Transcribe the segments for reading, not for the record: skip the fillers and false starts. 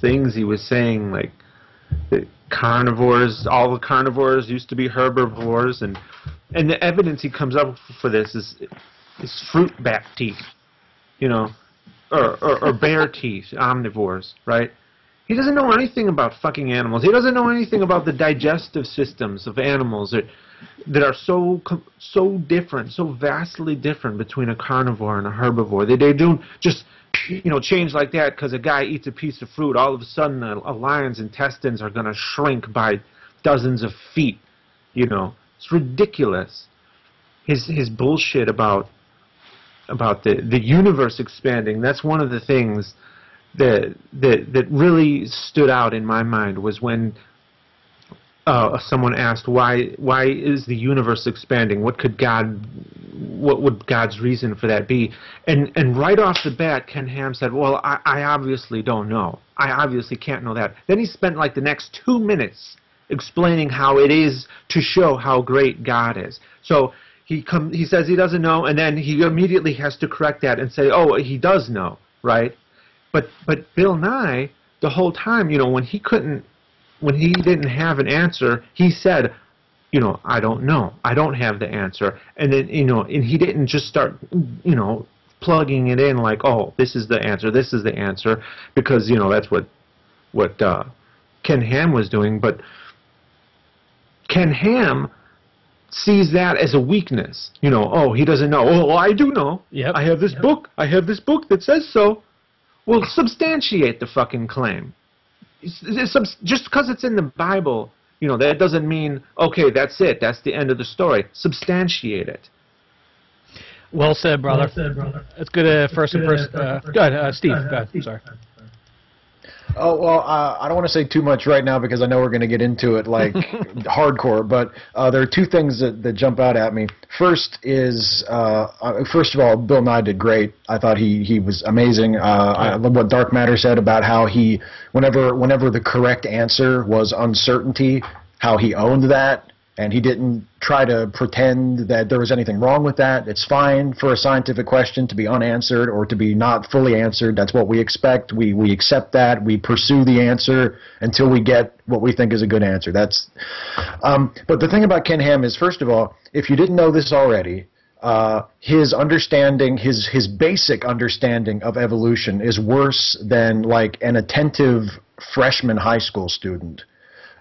things. He was saying like that carnivores, all the carnivores used to be herbivores, and the evidence he comes up for this is fruit bat teeth, you know, or bear teeth, omnivores, right? He doesn't know anything about fucking animals. He doesn't know anything about the digestive systems of animals that are so different, so vastly different between a carnivore and a herbivore. They don't just, you know, change like that because a guy eats a piece of fruit. All of a sudden, a lion's intestines are going to shrink by dozens of feet. You know, it's ridiculous. His bullshit about the universe expanding. That's one of the things that really stood out in my mind was when someone asked why is the universe expanding? What would God's reason for that be? And right off the bat, Ken Ham said, well, I obviously don't know. I obviously can't know that. Then he spent like the next 2 minutes explaining how it is to show how great God is. So he says he doesn't know, and then he immediately has to correct that and say, oh, he does know, right? But Bill Nye, the whole time, you know, when he didn't have an answer, he said, you know, I don't know. I don't have the answer. And then, you know, and he didn't just start, you know, plugging it in like, oh, this is the answer, this is the answer, because, you know, that's what Ken Ham was doing. But Ken Ham sees that as a weakness. You know, oh, he doesn't know. Oh, well, I do know. Yep. I have this book. I have this book that says so. Well, substantiate the fucking claim. Just because it's in the Bible, you know, that doesn't mean, okay, that's it. That's the end of the story. Substantiate it. Well said, brother. That's good. First impression. Go ahead, Steve. Go ahead. Sorry. Oh, well, I don't want to say too much right now because I know we're going to get into it like hardcore, but there are two things that jump out at me. First is, first of all, Bill Nye did great. I thought he was amazing. I love what Dark Matter said about how he, whenever the correct answer was uncertainty, how he owned that. And he didn't try to pretend that there was anything wrong with that. It's fine for a scientific question to be unanswered or to be not fully answered. That's what we expect. We accept that. We pursue the answer until we get what we think is a good answer. That's. But the thing about Ken Ham is, first of all, if you didn't know this already, his understanding, his basic understanding of evolution is worse than like an attentive freshman high school student.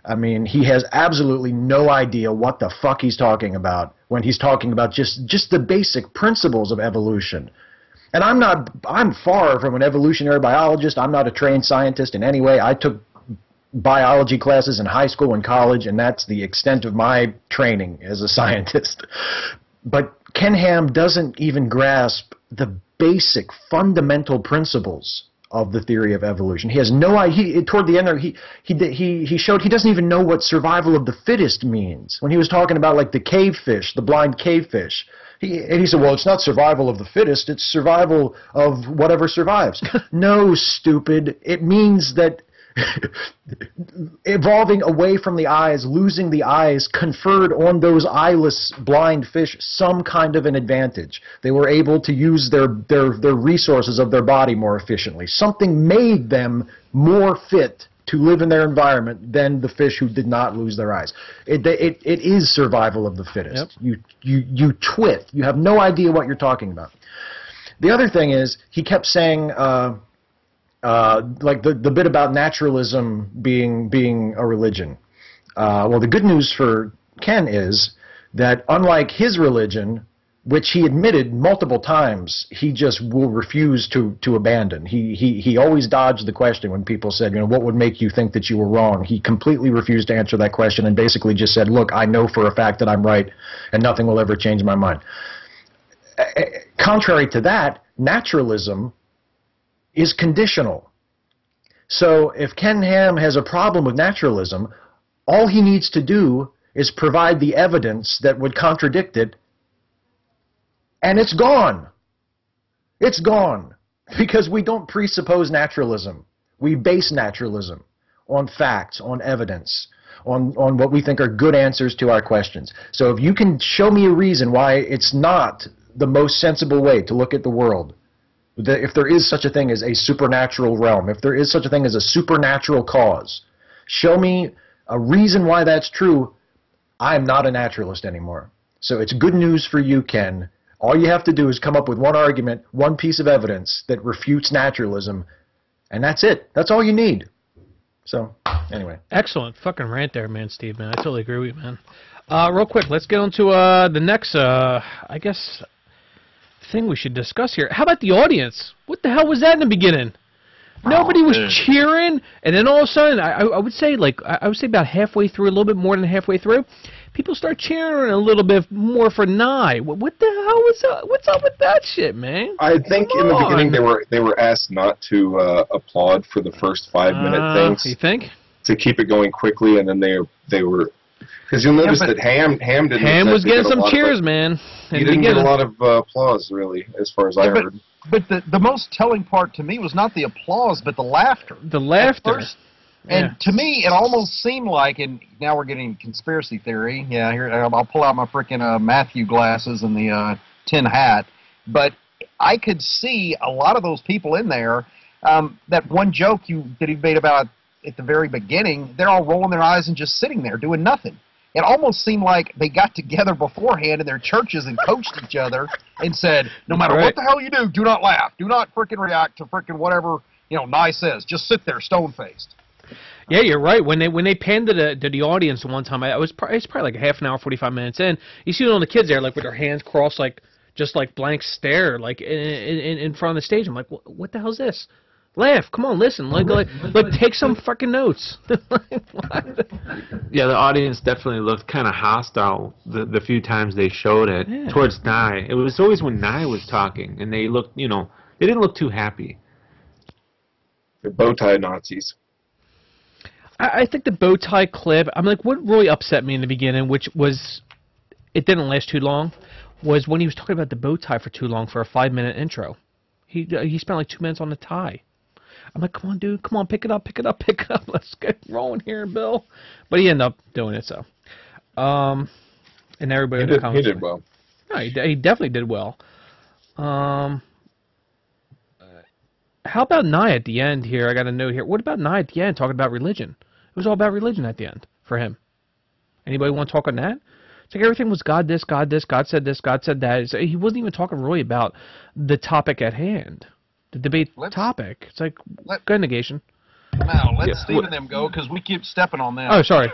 I mean, he has absolutely no idea what the fuck he's talking about when he's talking about just the basic principles of evolution. And I'm far from an evolutionary biologist. I'm not a trained scientist in any way. I took biology classes in high school and college, and that's the extent of my training as a scientist. But Ken Ham doesn't even grasp the basic fundamental principles of the theory of evolution. He has no idea. Toward the end there, he showed he doesn't even know what survival of the fittest means. When he was talking about like the cave fish, the blind cave fish, he said, well, it's not survival of the fittest, it's survival of whatever survives. No, stupid. It means that evolving away from the eyes, losing the eyes, conferred on those eyeless blind fish some kind of an advantage. They were able to use their resources of their body more efficiently. Something made them more fit to live in their environment than the fish who did not lose their eyes. It is survival of the fittest. Yep. You twit. You have no idea what you're talking about. The other thing is, he kept saying, like the bit about naturalism being a religion. Well, the good news for Ken is that unlike his religion, which he admitted multiple times, he just will refuse to abandon. He always dodged the question when people said, you know, what would make you think that you were wrong? He completely refused to answer that question and basically just said, look, I know for a fact that I'm right and nothing will ever change my mind. Contrary to that, naturalism is conditional. So if Ken Ham has a problem with naturalism, all he needs to do is provide the evidence that would contradict it, and it's gone. It's gone. Because we don't presuppose naturalism. We base naturalism on facts, on evidence, on what we think are good answers to our questions. So if you can show me a reason why it's not the most sensible way to look at the world, If there is such a thing as a supernatural realm, if there is such a thing as a supernatural cause, show me a reason why that's true. I'm not a naturalist anymore. So it's good news for you, Ken. All you have to do is come up with one argument, one piece of evidence that refutes naturalism, and that's it. That's all you need. So, anyway. Excellent fucking rant there, man, Steve, man. I totally agree with you, man. Real quick, let's get on to the next, I guess, thing we should discuss here. How about the audience? What the hell was that in the beginning? Nobody was cheering, and then all of a sudden, I would say about halfway through, a little bit more than halfway through, people start cheering a little bit more for Nye. What the hell was up? What's up with that shit, man? I think in the beginning they were asked not to applaud for the first 5-minute things. You think? To keep it going quickly, and then they were. Because you'll notice that Ham didn't. Ham was getting some cheers, man. He didn't get a lot of applause, really, as far as I heard. But the most telling part to me was not the applause, but the laughter. The laughter. And to me, it almost seemed like, and now we're getting conspiracy theory. Yeah, here I'll pull out my freaking Matthew glasses and the tin hat. But I could see a lot of those people in there. That one joke that he made about at the very beginning, they're all rolling their eyes and just sitting there doing nothing. It almost seemed like they got together beforehand in their churches and coached each other and said, no matter what the hell you do not laugh. Do not freaking react to freaking whatever, Nye says. Just sit there stone-faced. Yeah, you're right. When they panned to the audience one time, it's probably like a half an hour, 45 minutes in, you see all the kids there like with their hands crossed, like just like blank stare, like in front of the stage. I'm like, what the hell's this? Laugh, come on, listen, like take some fucking notes. Yeah, the audience definitely looked kind of hostile the few times they showed it towards Nye. It was always when Nye was talking, and they looked, they didn't look too happy. The bow tie Nazis. I think the bow tie clip, I'm like, what really upset me in the beginning, which was, it didn't last too long, was when he was talking about the bow tie for too long for a 5-minute intro. He spent like 2 minutes on the tie. I'm like, come on, dude, come on, pick it up. Let's get rolling here, Bill. But he ended up doing it, so. And everybody he did well. No, he definitely did well. How about Nye at the end here? I got a note here. What about Nye at the end talking about religion? It was all about religion at the end for him. Anybody want to talk on that? It's like everything was God this, God said this, God said that. He wasn't even talking really about the topic at hand. The debate topic. It's like, good negation. Now, let Steve and them go, because we keep stepping on them. Oh, sorry.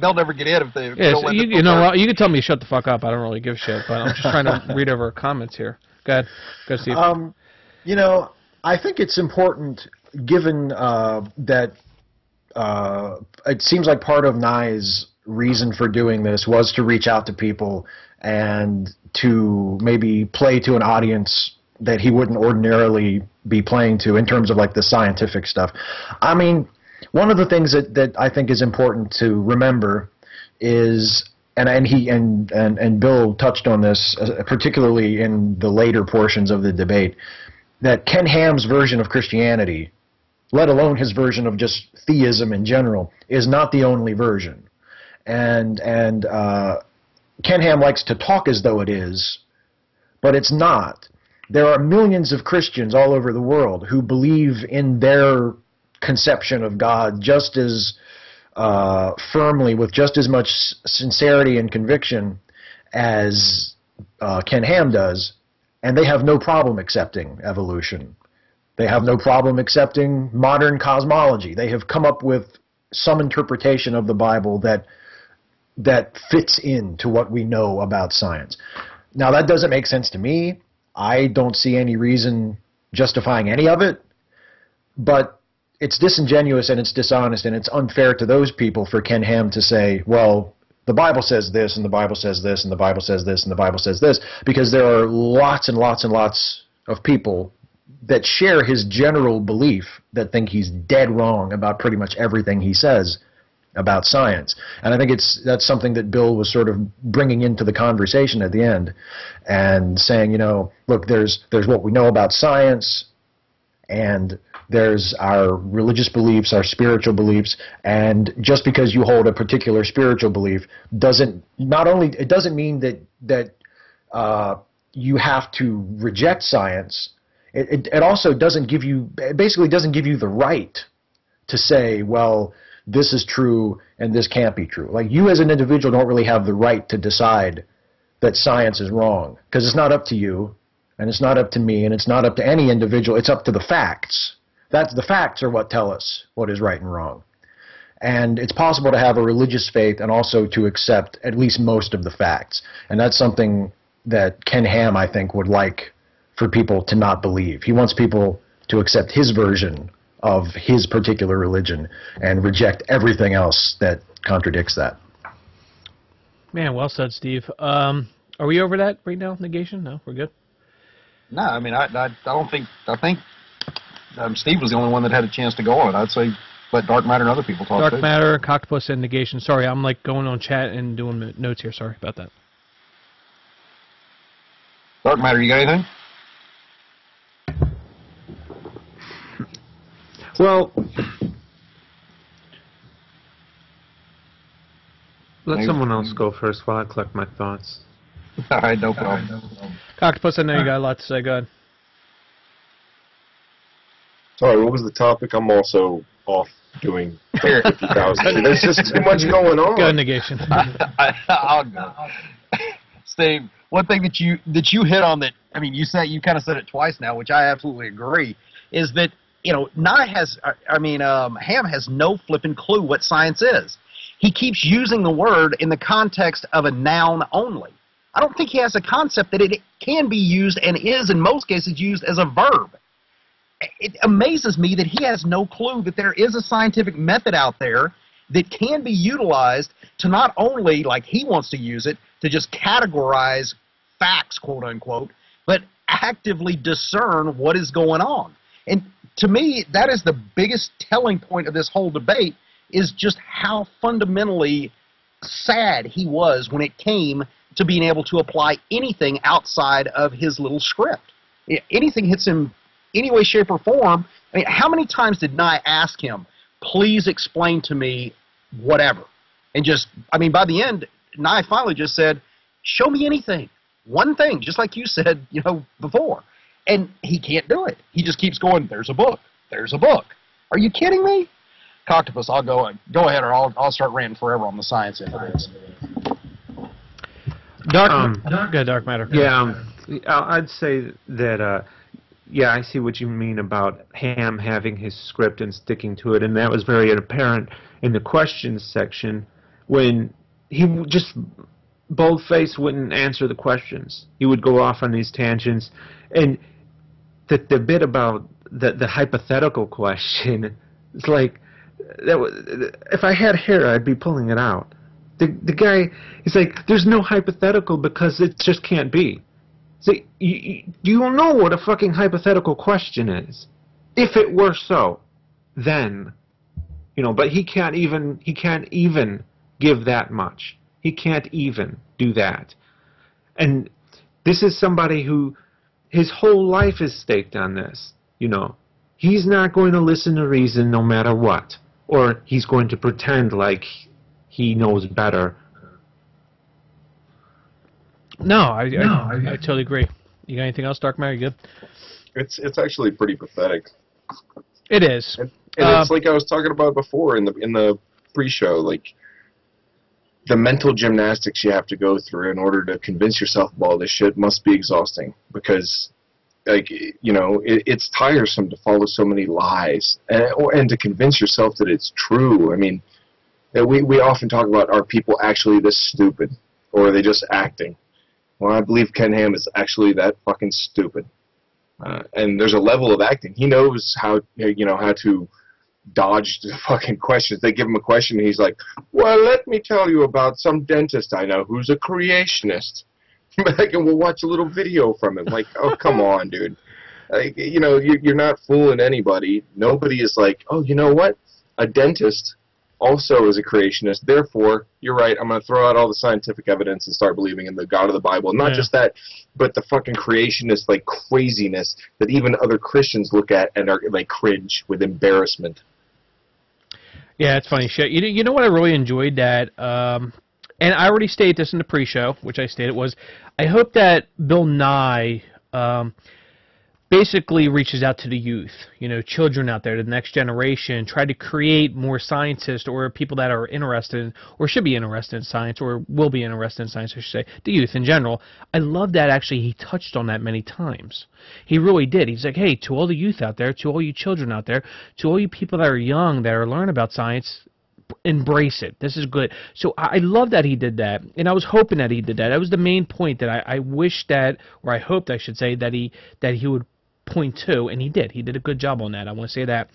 They'll never get in if they don't let you know what? You can tell me to shut the fuck up. I don't really give a shit, but I'm just trying to read over comments here. Go ahead. Go, Steve. I think it's important, given that it seems like part of Nye's reason for doing this was to reach out to people and to maybe play to an audience that he wouldn't ordinarily be playing to in terms of like the scientific stuff. I mean, one of the things that I think is important to remember is, and Bill touched on this, particularly in the later portions of the debate, that Ken Ham's version of Christianity, let alone his version of just theism in general, is not the only version. And Ken Ham likes to talk as though it is, but it's not. There are millions of Christians all over the world who believe in their conception of God just as firmly, with just as much sincerity and conviction as Ken Ham does, and they have no problem accepting evolution. They have no problem accepting modern cosmology. They have come up with some interpretation of the Bible that fits into what we know about science. Now, that doesn't make sense to me. I don't see any reason justifying any of it, but it's disingenuous and it's dishonest and it's unfair to those people for Ken Ham to say, well, the Bible says this and the Bible says this and the Bible says this and the Bible says this, because there are lots and lots and lots of people that share his general belief that think he's dead wrong about pretty much everything he says about science. And I think that's something that Bill was sort of bringing into the conversation at the end and saying, look, there's what we know about science, and there's our religious beliefs, our spiritual beliefs, and just because you hold a particular spiritual belief doesn't mean that you have to reject science, it also doesn't give you, it basically doesn't give you the right to say, well, this is true and this can't be true. Like, you as an individual don't really have the right to decide that science is wrong, because it's not up to you, and it's not up to me, and it's not up to any individual. It's up to the facts. The facts are what tell us what is right and wrong. And it's possible to have a religious faith and also to accept at least most of the facts. And that's something that Ken Ham, I think, would like for people to not believe. He wants people to accept his version of his particular religion and reject everything else that contradicts that. Man, well said, Steve. Are we over that right now, negation? No, we're good? No, I mean, I don't think, I think Steve was the only one that had a chance to go on it. I'd say let Dark Matter and other people talk. Dark Matter, Coctopus, and negation. Sorry, I'm like going on chat and doing notes here. Sorry about that. Dark Matter, you got anything? Well, let someone else go first while I collect my thoughts. All right, no problem. Coctopus, I know you got a lot to say. Go ahead. Sorry, what was the topic? I'm also off doing 50,000. There's just too much going on. Go ahead, negation. I'll go. Steve, one thing that you hit on that, I mean, you kind of said it twice now, which I absolutely agree, is that, you know, Ham has no flipping clue what science is. He keeps using the word in the context of a noun only. I don't think he has a concept that it can be used and is in most cases used as a verb. It amazes me that he has no clue that there is a scientific method out there that can be utilized to not only, like he wants to use it, to just categorize facts, quote unquote, but actively discern what is going on. And to me, that is the biggest telling point of this whole debate, is just how fundamentally sad he was when it came to being able to apply anything outside of his little script. Anything hits him any way, shape, or form. I mean, how many times did Nye ask him, please explain to me whatever? And just, I mean, by the end, Nye finally just said, show me anything. One thing, just like you said, you know, before. And he can't do it. He just keeps going, there's a book. There's a book. Are you kidding me? Coctopus, I'll go ahead, or I'll start ranting forever on the science end of this. Dark Matter. Yeah, I'd say that, yeah, I see what you mean about Ham having his script and sticking to it, and that was very apparent in the questions section when he just bold-faced wouldn't answer the questions. He would go off on these tangents, and the bit about the hypothetical question, it's like, if I had hair, I'd be pulling it out. The guy, he's like, there's no hypothetical because it just can't be. See, you don't know what a fucking hypothetical question is. If it were so, then, you know, but he can't even give that much. He can't even do that. And this is somebody who, his whole life is staked on this, you know. He's not going to listen to reason no matter what. Or he's going to pretend like he knows better. No, I totally agree. You got anything else, Dark Matter? You good? It's actually pretty pathetic. It is. And it's like I was talking about before in the pre-show, like the mental gymnastics you have to go through in order to convince yourself of all this shit must be exhausting, because, like, you know, it's tiresome to follow so many lies and to convince yourself that it's true. I mean, we often talk about, are people actually this stupid, or are they just acting? Well, I believe Ken Ham is actually that fucking stupid. And there's a level of acting. He knows how, you know, how to dodge the fucking questions. They give him a question, and he's like, well, let me tell you about some dentist I know who's a creationist. Like, and we'll watch a little video from him. Like, oh, come on, dude. Like, you know, you're not fooling anybody. Nobody is like, oh, you know what? A dentist also is a creationist. Therefore, you're right. I'm going to throw out all the scientific evidence and start believing in the God of the Bible. And not just that, but the fucking creationist, like, craziness that even other Christians look at and are, like, cringe with embarrassment. Yeah, it's funny shit. You know what I really enjoyed that, and I already stated this in the pre-show, which I stated, was I hope that Bill Nye basically reaches out to the youth, children out there, the next generation, try to create more scientists or people that are interested or should be interested in science or will be interested in science, I should say, the youth in general. I love that actually he touched on that many times. He really did. He's like, hey, to all the youth out there, to all you children out there, to all you people that are young, that are learning about science, embrace it. This is good. So I love that he did that, and I was hoping that he did that. That was the main point that I wished that, or I hoped, I should say, that he would point to, and he did. He did a good job on that. I want to say that.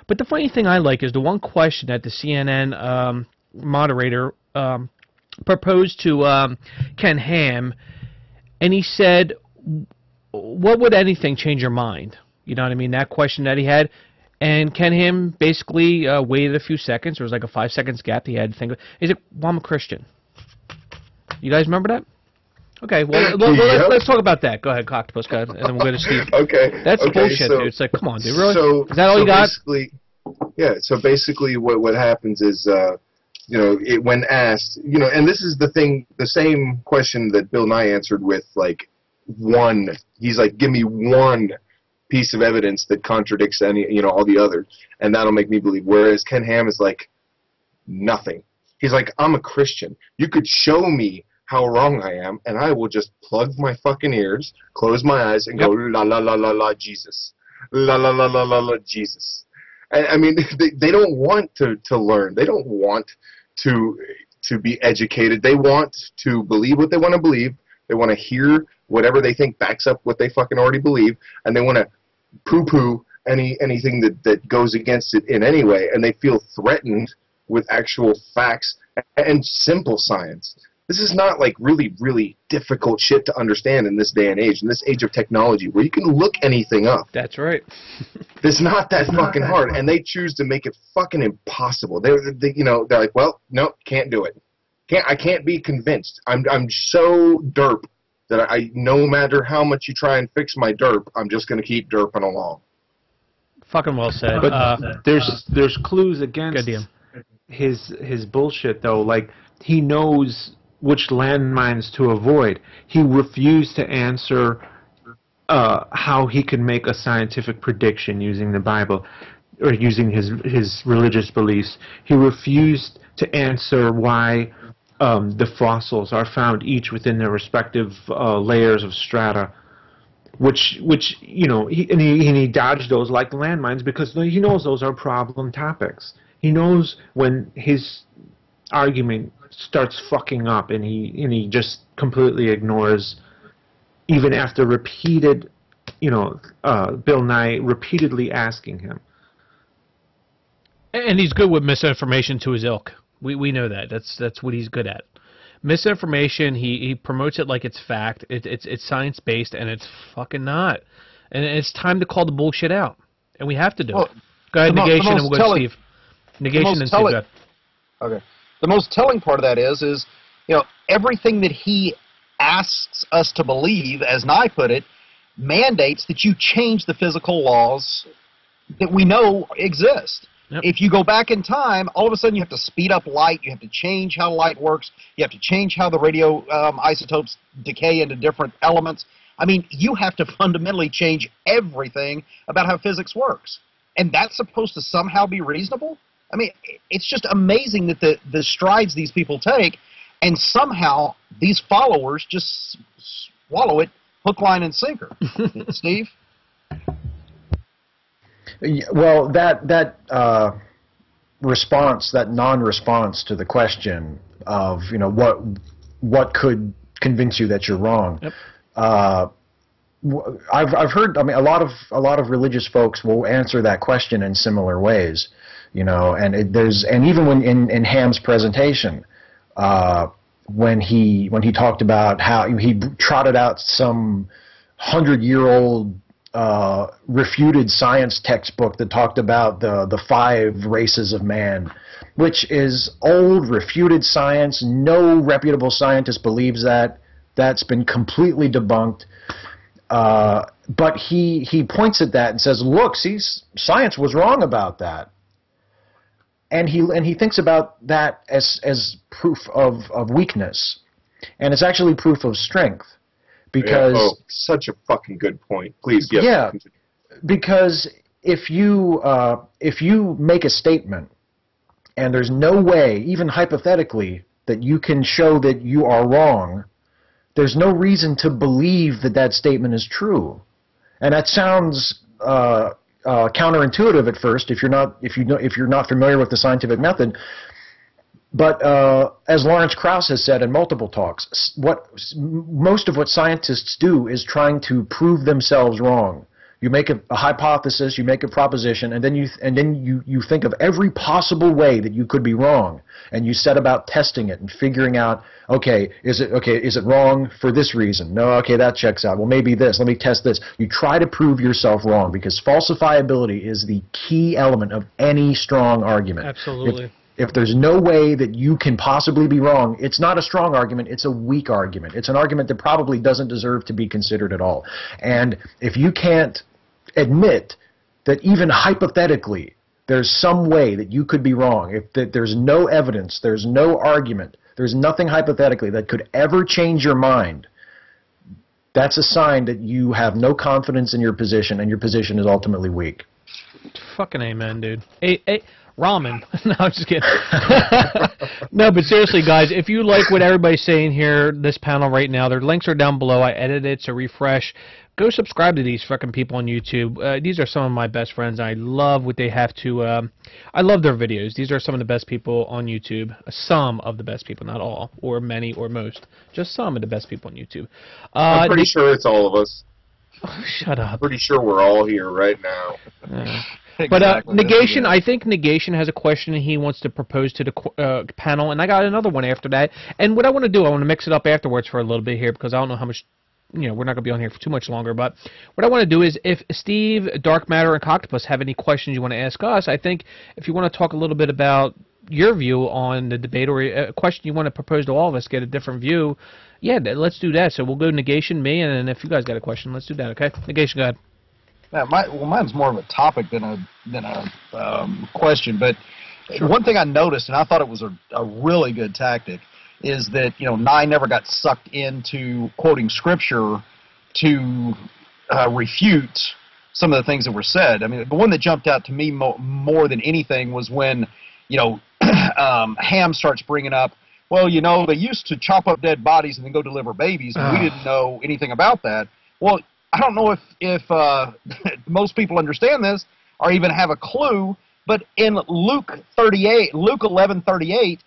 But the funny thing I like is the one question that the CNN moderator proposed to Ken Ham, and he said, what would anything change your mind? You know what I mean? That question that he had. And Ken Ham basically waited a few seconds. There was like a 5 seconds gap he had to think. He said, well, I'm a Christian. You guys remember that? Okay, well, let's talk about that. Go ahead, Octopus, go ahead, and then we'll go to Steve. Okay. That's bullshit, so, dude. It's like, come on, dude. Really? Is that so all you got? Yeah, so basically what happens is, when asked, and this is the same question that Bill Nye answered with, like, he's like, give me one piece of evidence that contradicts all the others, and that'll make me believe. Whereas Ken Ham is like, nothing. He's like, I'm a Christian. You could show me how wrong I am, and I will just plug my fucking ears, close my eyes, and go, la la la la la Jesus. La la la la la la Jesus. I mean, they don't want to learn. They don't want to be educated. They want to believe what they want to believe. They want to hear whatever they think backs up what they fucking already believe, and they want to poo-poo anything that goes against it in any way, and they feel threatened with actual facts and simple science. This is not like really, really difficult shit to understand in this day and age, in this age of technology, where you can look anything up. That's right. It's not that fucking hard, and they choose to make it fucking impossible. They're like, well, no, can't do it. I can't be convinced. I'm so derp that no matter how much you try and fix my derp, I'm just going to keep derping along. Fucking well said. But there's clues against his bullshit, though. Like, he knows which landmines to avoid. He refused to answer how he could make a scientific prediction using the Bible or using his religious beliefs. He refused to answer why the fossils are found each within their respective layers of strata, which he dodged those like landmines because he knows those are problem topics. He knows when his argument starts fucking up, and he just completely ignores, even after repeated, Bill Nye repeatedly asking him. And he's good with misinformation to his ilk. We know that. That's what he's good at. Misinformation. He promotes it like it's fact. It's science based, and it's fucking not. And it's time to call the bullshit out, and we have to do it. Go ahead, negation, and we'll go to Steve. Negation and Steve. Okay. The most telling part of that is everything that he asks us to believe, as Nye put it, mandates that you change the physical laws that we know exist. Yep. If you go back in time, all of a sudden you have to speed up light, you have to change how light works, you have to change how the radio isotopes decay into different elements. I mean, you have to fundamentally change everything about how physics works. And that's supposed to somehow be reasonable? I mean, it's just amazing that the strides these people take, and somehow these followers just swallow it hook, line, and sinker. Steve? Well, that response, that non-response to the question of what could convince you that you're wrong. Yep. I've heard. I mean, a lot of religious folks will answer that question in similar ways. And even when in Ham's presentation, when he talked about how he trotted out some 100-year-old refuted science textbook that talked about the 5 races of man, which is old, refuted science. No reputable scientist believes that. That's been completely debunked. But he points at that and says, look, see, science was wrong about that. And he thinks about that as proof of weakness. And it's actually proof of strength. because such a fucking good point. Please, yes. Yeah, because if you make a statement and there's no way, even hypothetically, that you can show that you are wrong, there's no reason to believe that that statement is true. And that sounds counterintuitive at first if you're not familiar with the scientific method. But as Lawrence Krauss has said in multiple talks, most of what scientists do is trying to prove themselves wrong. You make a hypothesis, you make a proposition, and then you think of every possible way that you could be wrong, and you set about testing it and figuring out, is it wrong for this reason? No, okay, that checks out. Well, maybe this. Let me test this. You try to prove yourself wrong because falsifiability is the key element of any strong argument. Absolutely. If there's no way that you can possibly be wrong, it's not a strong argument, it's a weak argument. It's an argument that probably doesn't deserve to be considered at all. And if you can't admit that even hypothetically there's some way that you could be wrong, if that there's no evidence, there's no argument, there's nothing hypothetically that could ever change your mind, that's a sign that you have no confidence in your position and your position is ultimately weak. Fucking amen, dude. Ramen. No, I'm just kidding. No, but seriously, guys, if you like what everybody's saying here, this panel right now, their links are down below. I edited it, so refresh. Go subscribe to these fucking people on YouTube. These are some of my best friends. I love what they have to... I love their videos. These are some of the best people on YouTube. Some of the best people, not all, or many, or most. Just some of the best people on YouTube. I'm pretty sure it's all of us. Oh, shut up. Pretty sure we're all here right now. But Negation, I think Negation has a question he wants to propose to the panel, and I got another one after that. And what I want to do, I want to mix it up afterwards for a little bit here because I don't know how much, we're not going to be on here for too much longer. But what I want to do is, if Steve, Dark Matter, and Coctopus have any questions you want to ask us, I think if you want to talk a little bit about your view on the debate or a question you want to propose to all of us, get a different view, yeah, let's do that. So we'll go Negation, me, and if you guys got a question, let's do that, okay? Negation, go ahead. Yeah, mine's more of a topic than a question. But one thing I noticed, and I thought it was a really good tactic, is that Nye never got sucked into quoting scripture to refute some of the things that were said. I mean, the one that jumped out to me more than anything was when Ham starts bringing up, well, they used to chop up dead bodies and then go deliver babies, and we didn't know anything about that. Well, I don't know if most people understand this or even have a clue, but in Luke 11:38,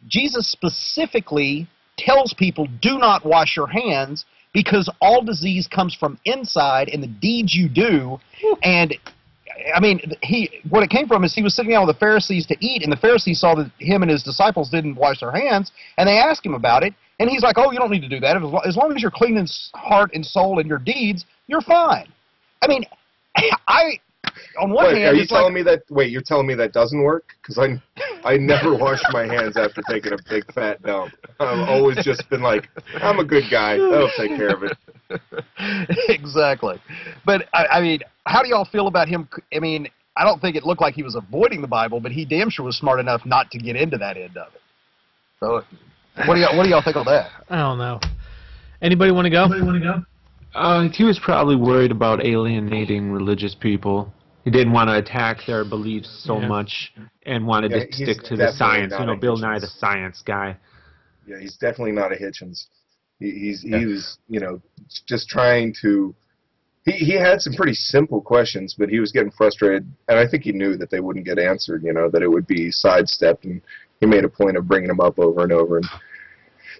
Jesus specifically tells people, do not wash your hands because all disease comes from inside and the deeds you do. And, I mean, what it came from is he was sitting down with the Pharisees to eat, and the Pharisees saw that him and his disciples didn't wash their hands, and they asked him about it. And he's like, oh, you don't need to do that. As long as you're clean in heart and soul and your deeds, you're fine. I mean, on one hand, you're telling me that doesn't work? Because I never wash my hands after taking a big fat dump. I've always just been like, I'm a good guy. I'll take care of it. Exactly. But, I mean, how do y'all feel about him? I mean, I don't think it looked like he was avoiding the Bible, but he damn sure was smart enough not to get into that end of it. So... What do y'all think of that? I don't know. Anybody want to go? He was probably worried about alienating religious people. He didn't want to attack their beliefs so much and wanted to stick to the science. Bill Nye, the science guy. Yeah, he's definitely not a Hitchens. He was, just trying to... He had some pretty simple questions, but he was getting frustrated, and I think he knew that they wouldn't get answered, that it would be sidestepped, and he made a point of bringing them up over and over, and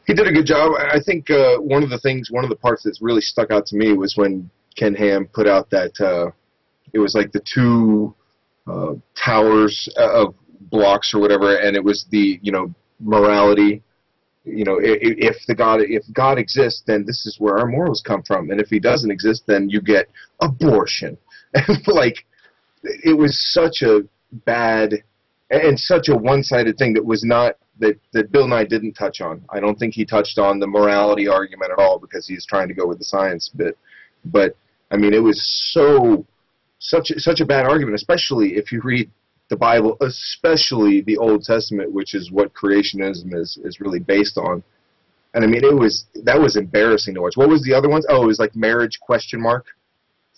he did a good job. I think one of the parts that's really stuck out to me was when Ken Ham put out that it was like the two towers of blocks or whatever, and it was the morality. If God exists, then this is where our morals come from, and if He doesn't exist, then you get abortion. And it was such a bad and such a one-sided thing that was not that Bill Nye didn't touch on. I don't think he touched on the morality argument at all because he's trying to go with the science bit. But I mean, it was such a bad argument, especially if you read the Bible, especially the Old Testament, which is what creationism is really based on. And I mean, that was embarrassing to watch. What was the other ones? Oh, it was like marriage ?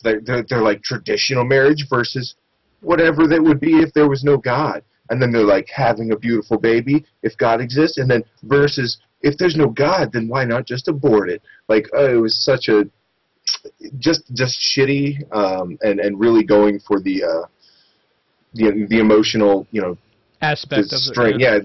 They're like traditional marriage versus whatever that would be if there was no God. And then they're like having a beautiful baby if God exists, and then versus if there's no God, then why not just abort it? Like, it was such a just shitty, and really going for the emotional, aspect the of strength. it. Yeah,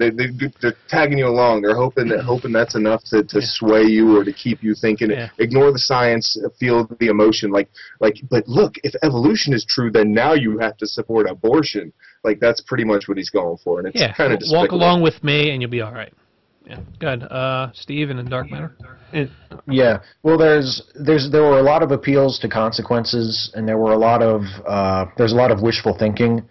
they're tagging you along. They're hoping that's enough to sway you or to keep you thinking. Yeah. Ignore the science, feel the emotion. Like, but look, if evolution is true, then now you have to support abortion. Like, that's pretty much what he's going for, and it's kind of walk along with me, and you'll be all right. Yeah, good. Steve, and in Dark Matter. Yeah, well, there were a lot of appeals to consequences, and there's a lot of wishful thinking.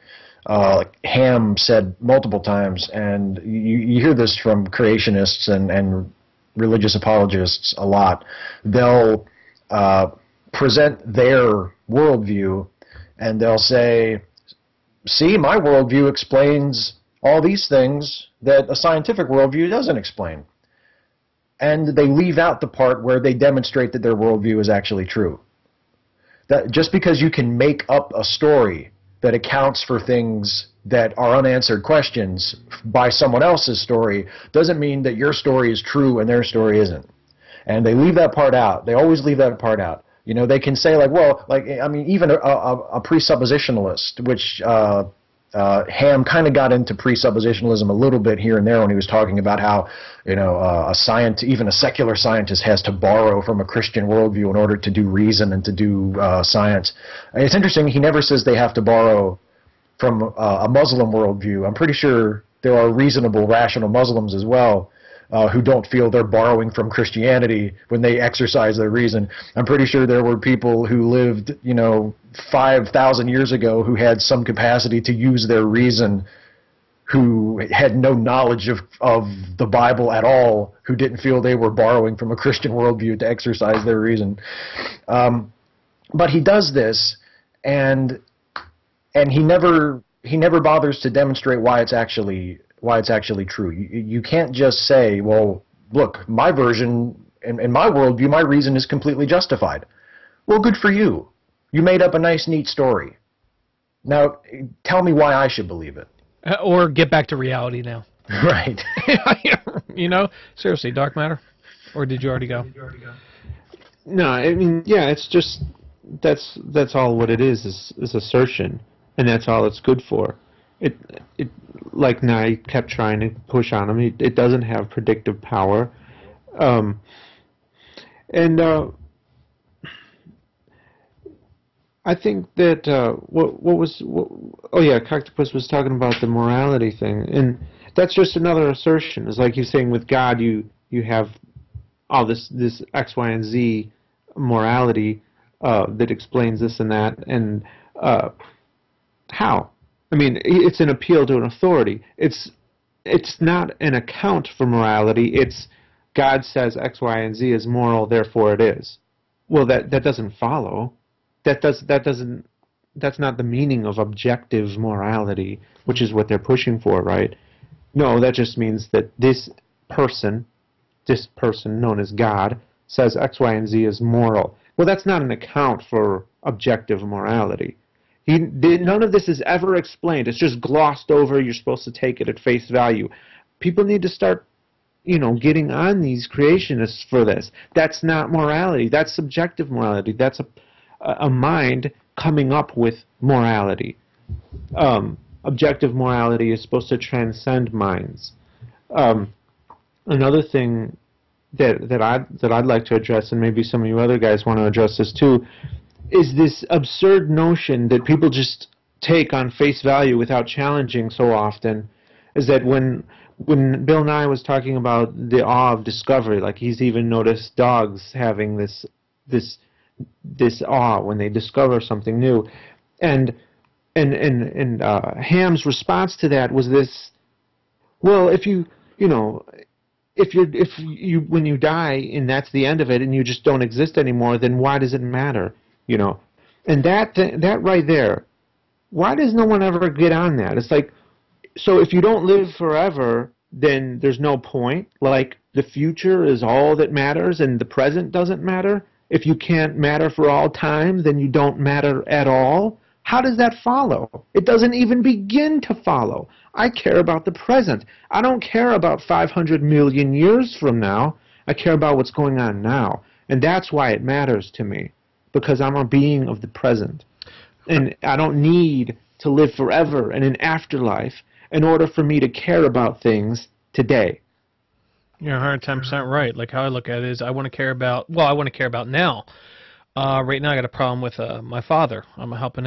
Like Ham said multiple times, and you hear this from creationists and religious apologists a lot. They'll present their worldview, and they'll say, see, my worldview explains all these things that a scientific worldview doesn't explain. And they leave out the part where they demonstrate that their worldview is actually true. That just because you can make up a story that accounts for things that are unanswered questions by someone else's story doesn't mean that your story is true and their story isn't. And they leave that part out. They always leave that part out. They can say, like, well, like, I mean, even a presuppositionalist, which Ham kind of got into presuppositionalism a little bit here and there when he was talking about how, even a secular scientist has to borrow from a Christian worldview in order to do reason and to do science. And it's interesting, he never says they have to borrow from a Muslim worldview. I'm pretty sure there are reasonable, rational Muslims as well who don't feel they're borrowing from Christianity when they exercise their reason. I'm pretty sure there were people who lived, 5,000 years ago who had some capacity to use their reason, who had no knowledge of the Bible at all, who didn't feel they were borrowing from a Christian worldview to exercise their reason. But he does this, and he never bothers to demonstrate why it's actually true. You can't just say, well, look, my version, in my worldview, my reason is completely justified. Well, good for you. You made up a nice, neat story. Now, tell me why I should believe it. Or get back to reality now. Right. Seriously, Dark Matter? Or did you already go? No, I mean, yeah, it's just, that's all what it is assertion, and that's all it's good for. It like Nye kept trying to push on him. It doesn't have predictive power, I think that Coctopus was talking about the morality thing, and that's just another assertion. It's like he's saying with God, you have all this X, Y, and Z morality that explains this and that, and how? I mean, it's an appeal to an authority. It's not an account for morality. It's God says X, Y, and Z is moral, therefore it is. Well, that doesn't follow. That's not the meaning of objective morality, which is what they're pushing for, right? No, that just means that this person known as God says X, Y, and Z is moral. Well, that's not an account for objective morality. None of this is ever explained. It's just glossed over. You're supposed to take it at face value. People need to start, getting on these creationists for this. That's not morality. That's subjective morality. That's a mind coming up with morality. Objective morality is supposed to transcend minds. Another thing that I'd like to address, and maybe some of you other guys want to address this too, is this absurd notion that people just take on face value without challenging so often, is that when Bill Nye was talking about the awe of discovery, like he's even noticed dogs having this awe when they discover something new, and Ham's response to that was this: well, if you when you die and that's the end of it and you just don't exist anymore, then why does it matter? And that right there, why does no one ever get on that? It's like, so if you don't live forever, then there's no point. Like, the future is all that matters and the present doesn't matter? If you can't matter for all time, then you don't matter at all? How does that follow? It doesn't even begin to follow. I care about the present. I don't care about 500 million years from now. I care about what's going on now. And that's why it matters to me, because I'm a being of the present. And I don't need to live forever in an afterlife in order for me to care about things today. You're 110% right. Like how I look at it is I want to care about, well, I want to care about now. Right now I got a problem with my father. I'm helping